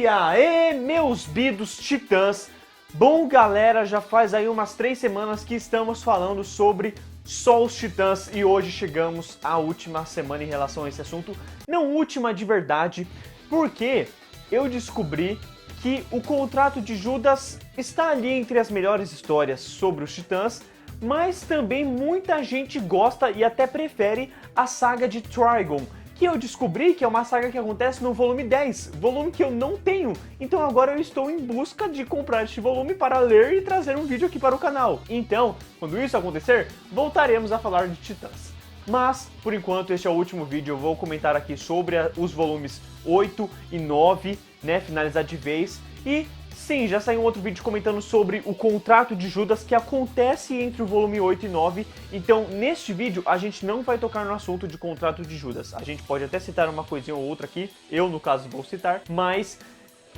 Aê, meus bidos titãs! Bom, galera, já faz aí umas 3 semanas que estamos falando sobre só os titãs e hoje chegamos à última semana em relação a esse assunto. Não última de verdade, porque eu descobri que o contrato de Judas está ali entre as melhores histórias sobre os titãs, mas também muita gente gosta e até prefere a saga de Trigon, que eu descobri que é uma saga que acontece no volume 10, volume que eu não tenho. Então agora eu estou em busca de comprar este volume para ler e trazer um vídeo aqui para o canal. Então, quando isso acontecer, voltaremos a falar de Titãs. Mas, por enquanto, este é o último vídeo. Eu vou comentar aqui sobre os volumes 8 e 9, né, finalizar de vez. E sim, já saiu um outro vídeo comentando sobre o contrato de Judas que acontece entre o volume 8 e 9. Então, neste vídeo, a gente não vai tocar no assunto de contrato de Judas. A gente pode até citar uma coisinha ou outra aqui, eu, no caso, vou citar, mas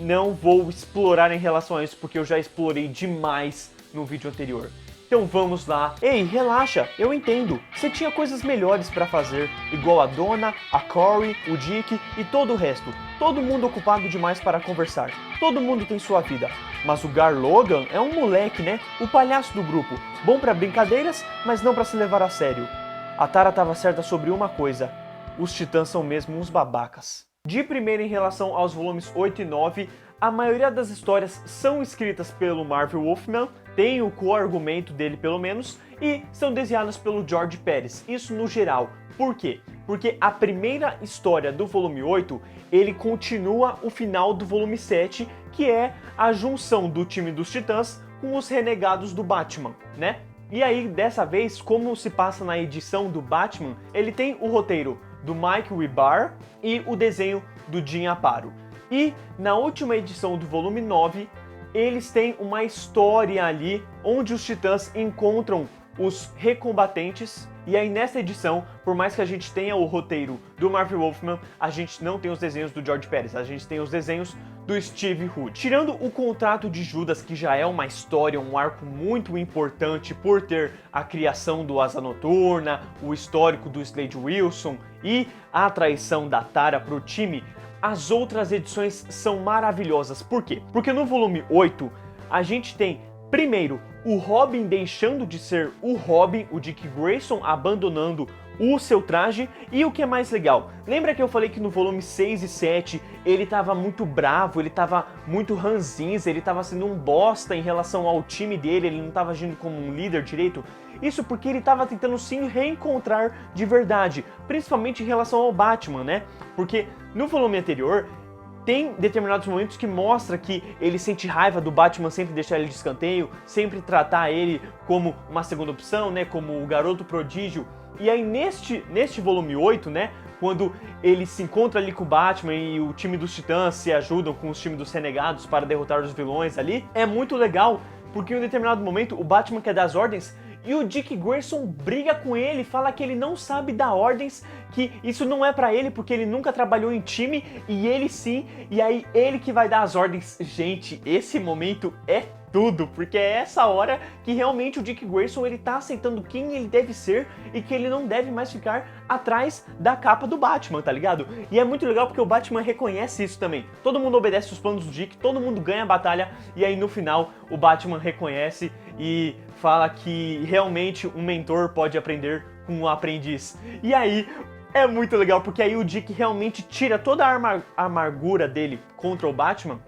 não vou explorar em relação a isso, porque eu já explorei demais no vídeo anterior. Então vamos lá. Ei, relaxa, eu entendo. Você tinha coisas melhores pra fazer, igual a Donna, a Corey, o Dick e todo o resto. Todo mundo ocupado demais para conversar. Todo mundo tem sua vida. Mas o Gar Logan é um moleque, né? O palhaço do grupo. Bom pra brincadeiras, mas não pra se levar a sério. A Tara tava certa sobre uma coisa. Os titãs são mesmo uns babacas. De primeira, em relação aos volumes 8 e 9, a maioria das histórias são escritas pelo Marv Wolfman, tem o co-argumento dele pelo menos, e são desenhadas pelo George Pérez, isso no geral. Por quê? Porque a primeira história do volume 8, ele continua o final do volume 7, que é a junção do time dos Titãs com os renegados do Batman, né? E aí, dessa vez, como se passa na edição do Batman, ele tem o roteiro do Mike Webar e o desenho do Jim Aparo. E na última edição do volume 9, eles têm uma história ali onde os titãs encontram os recombatentes. E aí nessa edição, por mais que a gente tenha o roteiro do Marv Wolfman, a gente não tem os desenhos do George Pérez, a gente tem os desenhos do Steve Hood. Tirando o contrato de Judas, que já é uma história, um arco muito importante por ter a criação do Asa Noturna, o histórico do Slade Wilson e a traição da Tara pro time, as outras edições são maravilhosas. Por quê? Porque no volume 8, a gente tem, primeiro, o Robin deixando de ser o Robin, o Dick Grayson abandonando o seu traje, e o que é mais legal, lembra que eu falei que no volume 6 e 7 ele tava muito bravo, ele tava muito ranzinza, ele tava sendo um bosta em relação ao time dele, ele não tava agindo como um líder direito? Isso porque ele tava tentando se reencontrar de verdade, principalmente em relação ao Batman, né? Porque no volume anterior tem determinados momentos que mostra que ele sente raiva do Batman sempre deixar ele de escanteio, sempre tratar ele como uma segunda opção, né, como o garoto prodígio. E aí neste volume 8, né, quando ele se encontra ali com o Batman e o time dos Titãs se ajudam com os times dos Renegados para derrotar os vilões ali, é muito legal, porque em um determinado momento o Batman quer dar as ordens e o Dick Grayson briga com ele, fala que ele não sabe dar ordens, que isso não é pra ele porque ele nunca trabalhou em time e ele sim, e aí ele que vai dar as ordens. Gente, esse momento é tudo, porque é essa hora que realmente o Dick Grayson ele tá aceitando quem ele deve ser e que ele não deve mais ficar atrás da capa do Batman, tá ligado? E é muito legal porque o Batman reconhece isso também. Todo mundo obedece os planos do Dick, todo mundo ganha a batalha e aí no final o Batman reconhece e fala que realmente um mentor pode aprender com um aprendiz. E aí é muito legal porque aí o Dick realmente tira toda a amargura dele contra o Batman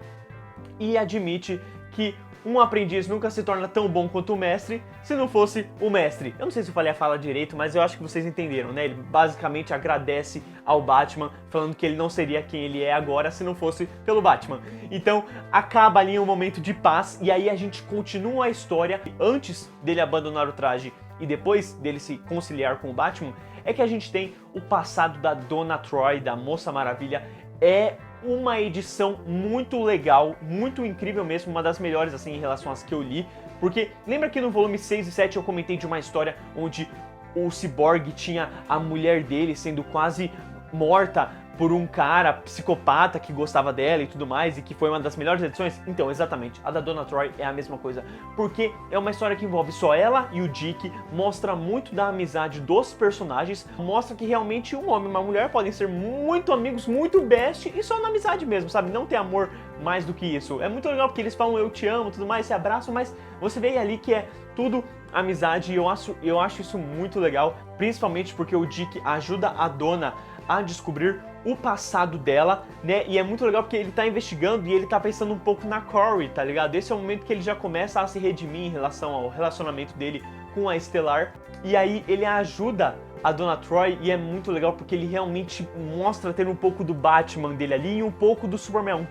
e admite que um aprendiz nunca se torna tão bom quanto o mestre se não fosse o mestre. Eu não sei se eu falei a fala direito, mas eu acho que vocês entenderam, né? Ele basicamente agradece ao Batman, falando que ele não seria quem ele é agora se não fosse pelo Batman. Então acaba ali um momento de paz e aí a gente continua a história antes dele abandonar o traje e depois dele se conciliar com o Batman, é que a gente tem o passado da Donna Troy, da Moça Maravilha. É uma edição muito legal, muito incrível mesmo, uma das melhores assim em relação às que eu li, porque lembra que no volume 6 e 7 eu comentei de uma história onde o Cyborg tinha a mulher dele sendo quase morta por um cara psicopata que gostava dela e tudo mais, e que foi uma das melhores edições. Então, exatamente, a da Donna Troy é a mesma coisa, porque é uma história que envolve só ela e o Dick, mostra muito da amizade dos personagens, mostra que realmente um homem e uma mulher podem ser muito amigos, muito best, e só na amizade mesmo, sabe? Não tem amor mais do que isso. É muito legal porque eles falam eu te amo, tudo mais, se abraçam, mas você vê ali que é tudo amizade, e eu acho isso muito legal, principalmente porque o Dick ajuda a Donna a descobrir o passado dela, né? E é muito legal porque ele tá investigando e ele tá pensando um pouco na Corey, tá ligado? Esse é o momento que ele já começa a se redimir em relação ao relacionamento dele com a Stellar, e aí ele ajuda a Donna Troy, e é muito legal porque ele realmente mostra ter um pouco do Batman dele ali e um pouco do Superman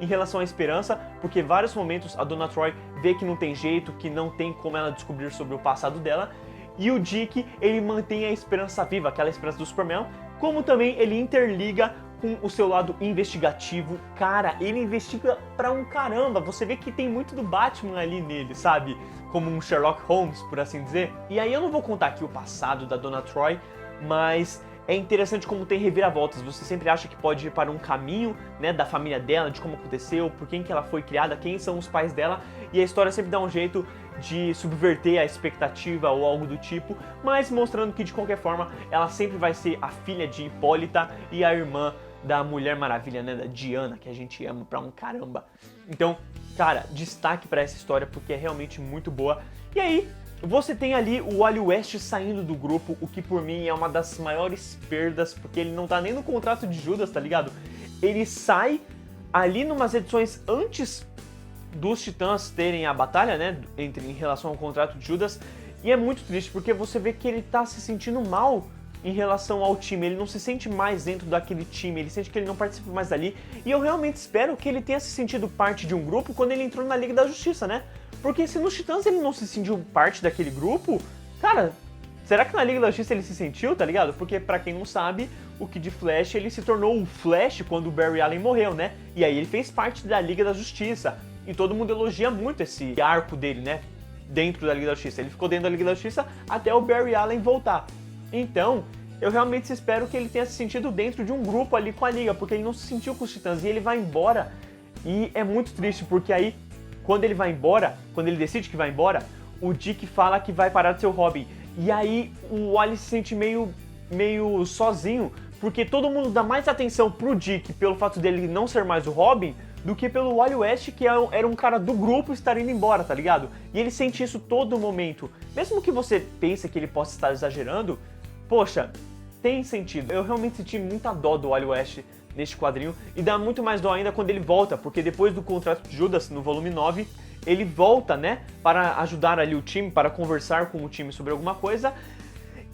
em relação à esperança, porque em vários momentos a Donna Troy vê que não tem jeito, que não tem como ela descobrir sobre o passado dela, e o Dick, ele mantém a esperança viva, aquela esperança do Superman, como também ele interliga com o seu lado investigativo. Cara, ele investiga pra um caramba, você vê que tem muito do Batman ali nele, sabe? Como um Sherlock Holmes, por assim dizer. E aí eu não vou contar aqui o passado da Donna Troy, mas é interessante como tem reviravoltas. Você sempre acha que pode ir para um caminho, né, da família dela, de como aconteceu, por quem que ela foi criada, quem são os pais dela, e a história sempre dá um jeito de subverter a expectativa ou algo do tipo, mas mostrando que de qualquer forma ela sempre vai ser a filha de Hipólita e a irmã da Mulher Maravilha, né, da Diana, que a gente ama pra um caramba. Então, cara, destaque pra essa história porque é realmente muito boa. E aí, você tem ali o Wally West saindo do grupo, o que por mim é uma das maiores perdas, porque ele não tá nem no contrato de Judas, tá ligado? Ele sai ali numas edições antes dos Titãs terem a batalha, né, em relação ao contrato de Judas, e é muito triste porque você vê que ele tá se sentindo mal em relação ao time, ele não se sente mais dentro daquele time, ele sente que ele não participa mais dali, e eu realmente espero que ele tenha se sentido parte de um grupo quando ele entrou na Liga da Justiça, né? Porque se nos Titãs ele não se sentiu parte daquele grupo, cara, será que na Liga da Justiça ele se sentiu, tá ligado? Porque pra quem não sabe, o Kid Flash, ele se tornou o Flash quando o Barry Allen morreu, né? E aí ele fez parte da Liga da Justiça, e todo mundo elogia muito esse arco dele, né? Dentro da Liga da Justiça. Ele ficou dentro da Liga da Justiça até o Barry Allen voltar. Então, eu realmente espero que ele tenha se sentido dentro de um grupo ali com a Liga, porque ele não se sentiu com os Titãs, e ele vai embora, e é muito triste, porque aí, quando ele vai embora, quando ele decide que vai embora, o Dick fala que vai parar de ser o Robin, e aí o Wally se sente meio sozinho, porque todo mundo dá mais atenção pro Dick pelo fato dele não ser mais o Robin, do que pelo Wally West, que era um cara do grupo estar indo embora, tá ligado? E ele sente isso todo momento. Mesmo que você pense que ele possa estar exagerando, poxa, tem sentido. Eu realmente senti muita dó do Wally West neste quadrinho, e dá muito mais dó ainda quando ele volta, porque depois do contrato de Judas, no volume 9, ele volta, né, para ajudar ali o time, para conversar com o time sobre alguma coisa,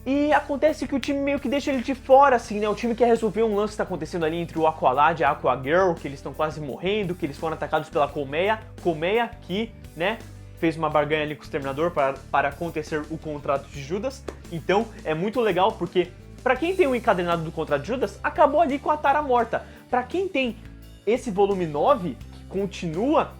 e acontece que o time meio que deixa ele de fora, assim, né? O time quer resolver um lance que tá acontecendo ali entre o Aqualad e a Aquagirl, que eles estão quase morrendo, que eles foram atacados pela Colmeia, que, né, fez uma barganha ali com o Exterminador para acontecer o contrato de Judas. Então, é muito legal porque, pra quem tem o encadenado do contrato de Judas, acabou ali com a Tara morta. Pra quem tem esse volume 9, que continua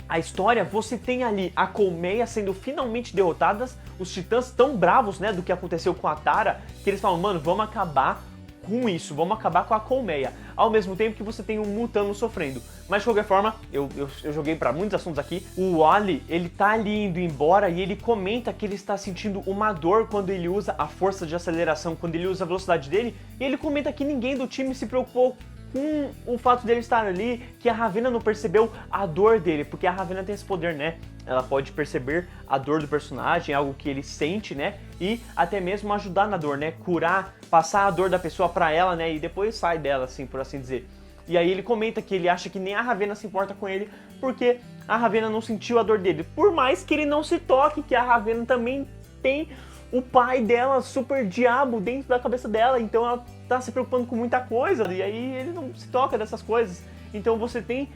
a história, você tem ali a Colmeia sendo finalmente derrotadas, os Titãs tão bravos, né, do que aconteceu com a Tara, que eles falam, mano, vamos acabar com isso, vamos acabar com a Colmeia. Ao mesmo tempo que você tem um Mutano sofrendo. Mas de qualquer forma, eu joguei pra muitos assuntos aqui, o Wally, ele tá ali indo embora e ele comenta que ele está sentindo uma dor quando ele usa a força de aceleração, quando ele usa a velocidade dele, e ele comenta que ninguém do time se preocupou com o fato dele estar ali, que a Ravena não percebeu a dor dele, porque a Ravena tem esse poder, né? Ela pode perceber a dor do personagem, algo que ele sente, né? E até mesmo ajudar na dor, né? Curar, passar a dor da pessoa pra ela, né? E depois sai dela, assim, por assim dizer. E aí ele comenta que ele acha que nem a Ravena se importa com ele, porque a Ravena não sentiu a dor dele. Por mais que ele não se toque, que a Ravena também tem o pai dela, super diabo, dentro da cabeça dela, então ela tá se preocupando com muita coisa, e aí ele não se toca dessas coisas. Então você tem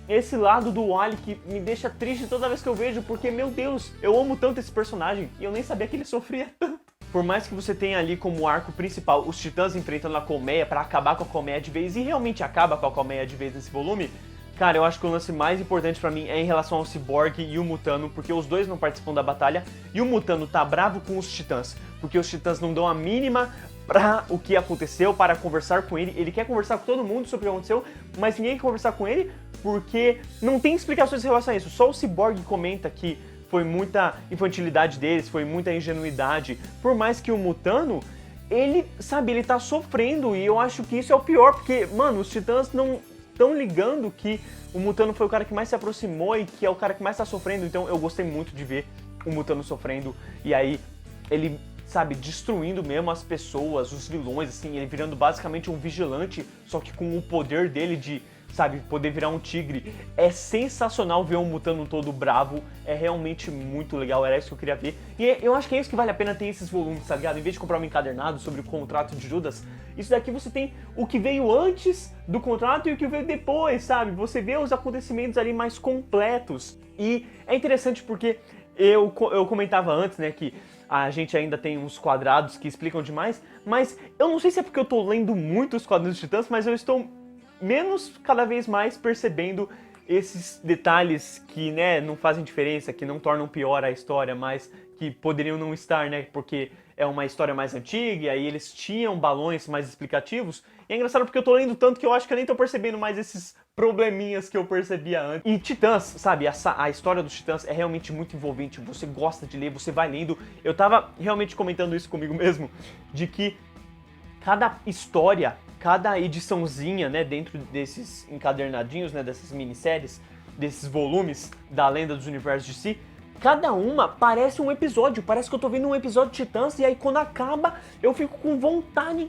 esse lado do Wally que me deixa triste toda vez que eu vejo, porque, meu Deus, eu amo tanto esse personagem, e eu nem sabia que ele sofria tanto. Por mais que você tenha ali como arco principal os Titãs enfrentando a Colmeia pra acabar com a Colmeia de vez, e realmente acaba com a Colmeia de vez nesse volume, cara, eu acho que o lance mais importante pra mim é em relação ao Cyborg e o Mutano, porque os dois não participam da batalha, e o Mutano tá bravo com os Titãs, porque os Titãs não dão a mínima para o que aconteceu, para conversar com ele. Ele quer conversar com todo mundo sobre o que aconteceu, mas ninguém quer conversar com ele porque não tem explicações em relação a isso. Só o Cyborg comenta que foi muita infantilidade deles, foi muita ingenuidade. Por mais que o Mutano, ele, sabe, ele tá sofrendo, e eu acho que isso é o pior, porque, mano, os Titãs não estão ligando que o Mutano foi o cara que mais se aproximou e que é o cara que mais tá sofrendo. Então eu gostei muito de ver o Mutano sofrendo, e aí ele, sabe, destruindo mesmo as pessoas, os vilões, assim, ele virando basicamente um vigilante, só que com o poder dele de, sabe, poder virar um tigre. É sensacional ver um Mutano todo bravo, é realmente muito legal, era isso que eu queria ver. E eu acho que é isso que vale a pena ter esses volumes, tá ligado? Em vez de comprar um encadernado sobre o contrato de Judas, isso daqui você tem o que veio antes do contrato e o que veio depois, sabe? Você vê os acontecimentos ali mais completos. E é interessante porque eu comentava antes, né, que a gente ainda tem uns quadrados que explicam demais, mas eu não sei se é porque eu tô lendo muito os quadrinhos dos Titãs, mas eu estou menos, cada vez mais, percebendo esses detalhes que, né, não fazem diferença, que não tornam pior a história, mas que poderiam não estar, né, porque é uma história mais antiga, e aí eles tinham balões mais explicativos. E é engraçado porque eu tô lendo tanto que eu acho que eu nem tô percebendo mais esses probleminhas que eu percebia antes. E Titãs, sabe, a história dos Titãs é realmente muito envolvente, você gosta de ler, você vai lendo. Eu tava realmente comentando isso comigo mesmo, de que cada história, cada ediçãozinha, né, dentro desses encadernadinhos, né, dessas minisséries, desses volumes da Lenda dos Universos de Si, cada uma parece um episódio, parece que eu tô vendo um episódio de Titãs, e aí quando acaba eu fico com vontade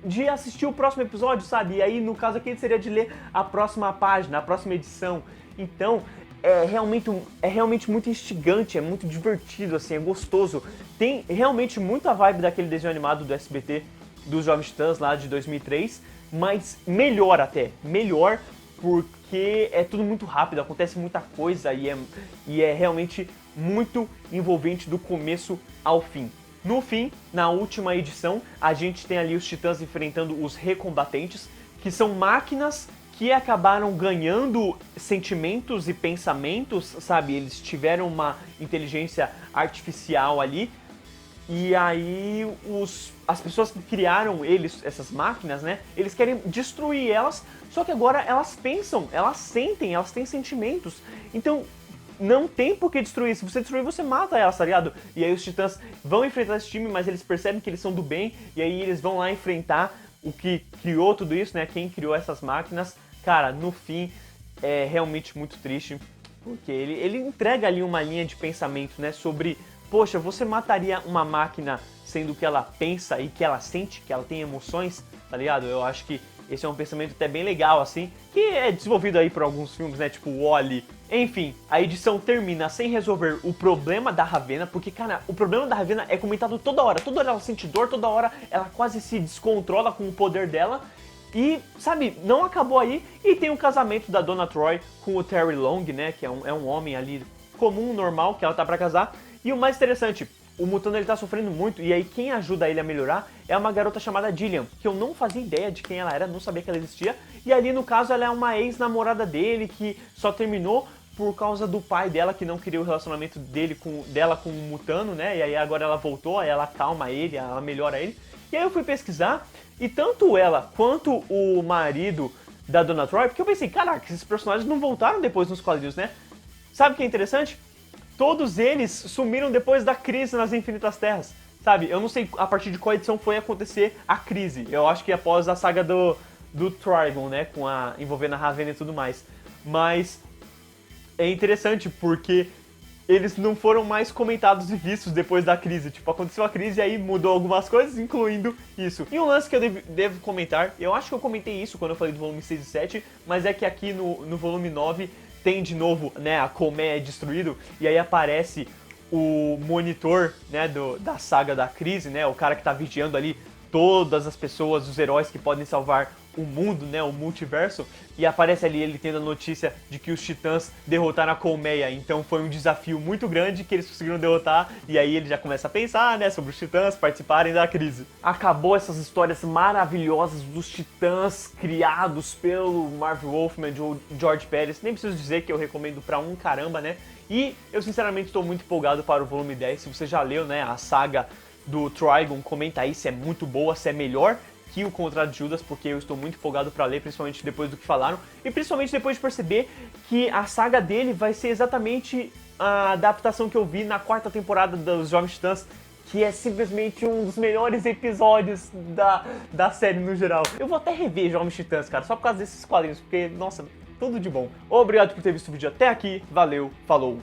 de assistir o próximo episódio, sabe? E aí no caso aqui seria de ler a próxima página, a próxima edição. Então é realmente muito instigante, é muito divertido, assim, é gostoso. Tem realmente muita vibe daquele desenho animado do SBT, dos Jovens Titãs lá de 2003, mas melhor até, melhor porque é tudo muito rápido, acontece muita coisa e é realmente muito envolvente do começo ao fim. No fim, na última edição, a gente tem ali os Titãs enfrentando os Recombatentes, que são máquinas que acabaram ganhando sentimentos e pensamentos, sabe? Eles tiveram uma inteligência artificial ali, e aí as pessoas que criaram essas máquinas, né, eles querem destruir elas, só que agora elas pensam, elas sentem, elas têm sentimentos. Então não tem por que destruir. Se você destruir, você mata elas, tá ligado? E aí os Titãs vão enfrentar esse time, mas eles percebem que eles são do bem, e aí eles vão lá enfrentar o que criou tudo isso, né, quem criou essas máquinas. Cara, no fim é realmente muito triste, porque ele entrega ali uma linha de pensamento, né, sobre... Poxa, você mataria uma máquina sendo que ela pensa e que ela sente, que ela tem emoções, tá ligado? Eu acho que esse é um pensamento até bem legal, assim, que é desenvolvido aí por alguns filmes, né, tipo Wall-E. Enfim, a edição termina sem resolver o problema da Ravenna, porque, cara, o problema da Ravenna é comentado toda hora ela sente dor, toda hora ela quase se descontrola com o poder dela. E, sabe, não acabou aí, e tem o casamento da Donna Troy com o Terry Long, né, que é um homem ali comum, normal, que ela tá pra casar. E o mais interessante, o Mutano ele tá sofrendo muito, e aí quem ajuda ele a melhorar é uma garota chamada Jillian, que eu não fazia ideia de quem ela era, não sabia que ela existia, e ali no caso ela é uma ex-namorada dele que só terminou por causa do pai dela, que não queria o relacionamento dela com o Mutano, né, e aí agora ela voltou, aí ela acalma ele, ela melhora ele, e aí eu fui pesquisar, e tanto ela quanto o marido da Donna Troy, porque eu pensei, caraca, esses personagens não voltaram depois nos quadrinhos, né, sabe o que é interessante? Todos eles sumiram depois da crise nas Infinitas Terras, sabe? Eu não sei a partir de qual edição foi acontecer a crise. Eu acho que após a saga do Trigon, né? Envolvendo a Ravenna e tudo mais. Mas é interessante porque eles não foram mais comentados e vistos depois da crise. Tipo, aconteceu a crise e aí mudou algumas coisas, incluindo isso. E um lance que eu devo comentar, eu acho que eu comentei isso quando eu falei do volume 6 e 7, mas é que aqui no volume 9... tem de novo, né, a colmeia destruído, e aí aparece o monitor, né, da saga da crise, né, o cara que tá vigiando ali todas as pessoas, os heróis que podem salvar o mundo, né, o multiverso, e aparece ali ele tendo a notícia de que os Titãs derrotaram a colmeia, então foi um desafio muito grande que eles conseguiram derrotar, e aí ele já começa a pensar, né, sobre os Titãs participarem da crise. Acabou essas histórias maravilhosas dos Titãs criados pelo Marv Wolfman e George Pérez, nem preciso dizer que eu recomendo pra um caramba, né, e eu sinceramente estou muito empolgado para o volume 10, se você já leu, né, a saga do Trigon, comenta aí se é muito boa, se é melhor que o Contrato de Judas, porque eu estou muito empolgado para ler, principalmente depois do que falaram, e principalmente depois de perceber que a saga dele vai ser exatamente a adaptação que eu vi na 4ª temporada dos Jovens Titãs, que é simplesmente um dos melhores episódios da série no geral. Eu vou até rever Jovens Titãs, cara, só por causa desses quadrinhos, porque, nossa, tudo de bom. Obrigado por ter visto o vídeo até aqui, valeu, falou!